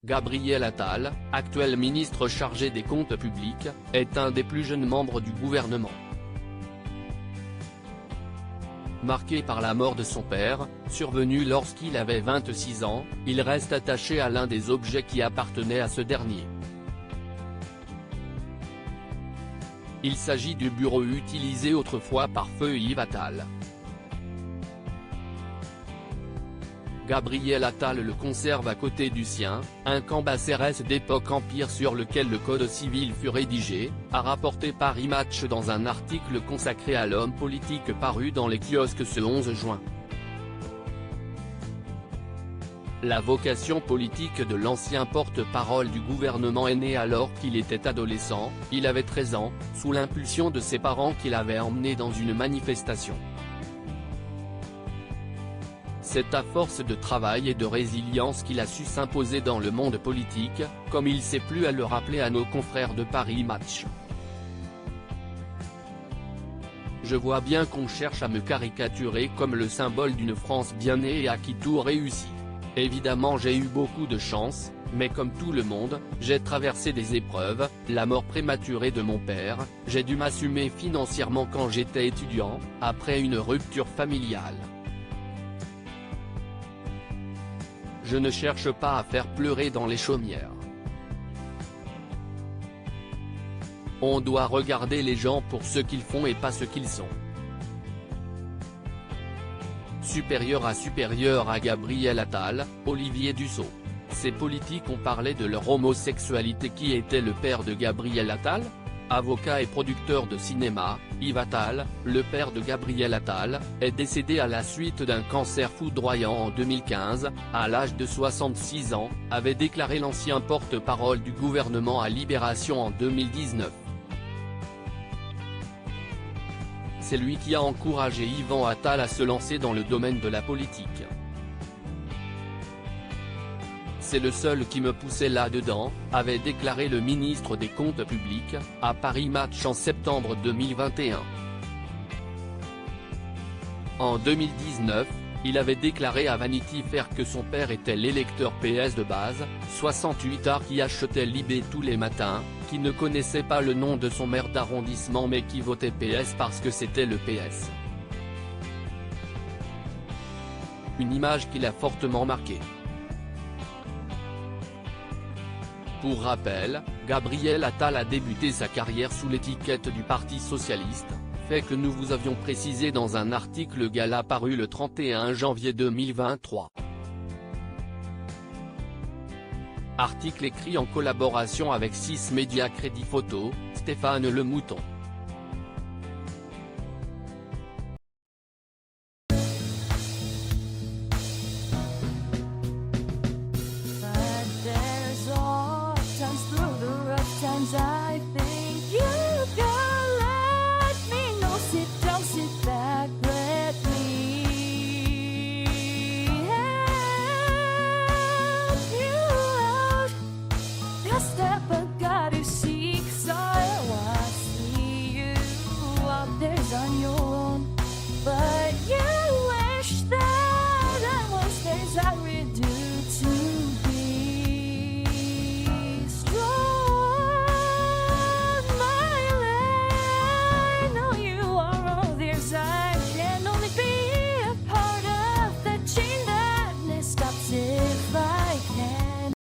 Gabriel Attal, actuel ministre chargé des comptes publics, est un des plus jeunes membres du gouvernement. Marqué par la mort de son père, survenue lorsqu'il avait 26 ans, il reste attaché à l'un des objets qui appartenaient à ce dernier. Il s'agit du bureau utilisé autrefois par feu Yves Attal. Gabriel Attal le conserve à côté du sien, un Cambacérès d'époque empire sur lequel le code civil fut rédigé, a rapporté Paris Match dans un article consacré à l'homme politique paru dans les kiosques ce 11 juin. La vocation politique de l'ancien porte-parole du gouvernement est née alors qu'il était adolescent, il avait 13 ans, sous l'impulsion de ses parents qui l'avaient emmené dans une manifestation. C'est à force de travail et de résilience qu'il a su s'imposer dans le monde politique, comme il s'est plu à le rappeler à nos confrères de Paris Match. Je vois bien qu'on cherche à me caricaturer comme le symbole d'une France bien née et à qui tout réussit. Évidemment j'ai eu beaucoup de chance, mais comme tout le monde, j'ai traversé des épreuves, la mort prématurée de mon père, j'ai dû m'assumer financièrement quand j'étais étudiant, après une rupture familiale. Je ne cherche pas à faire pleurer dans les chaumières. On doit regarder les gens pour ce qu'ils font et pas ce qu'ils sont. Supérieur à Gabriel Attal, Olivier Dussopt. Ces politiques ont parlé de leur homosexualité. Qui était le père de Gabriel Attal ? Avocat et producteur de cinéma, Yves Attal, le père de Gabriel Attal, est décédé à la suite d'un cancer foudroyant en 2015, à l'âge de 66 ans, avait déclaré l'ancien porte-parole du gouvernement à Libération en 2019. C'est lui qui a encouragé Yvan Attal à se lancer dans le domaine de la politique. C'est le seul qui me poussait là-dedans, avait déclaré le ministre des Comptes publics, à Paris Match en septembre 2021. En 2019, il avait déclaré à Vanity Fair que son père était l'électeur PS de base, 68 qui achetait Libé tous les matins, qui ne connaissait pas le nom de son maire d'arrondissement mais qui votait PS parce que c'était le PS. Une image qui l'a fortement marqué. Pour rappel, Gabriel Attal a débuté sa carrière sous l'étiquette du Parti Socialiste, fait que nous vous avions précisé dans un article Gala paru le 31 janvier 2023. Article écrit en collaboration avec 6 médias Crédit Photo, Stéphane Le Mouton. I think you can let me know. Sit down, sit back, let me help you out. The step I gotta seek, so I see you out there's on your own, but you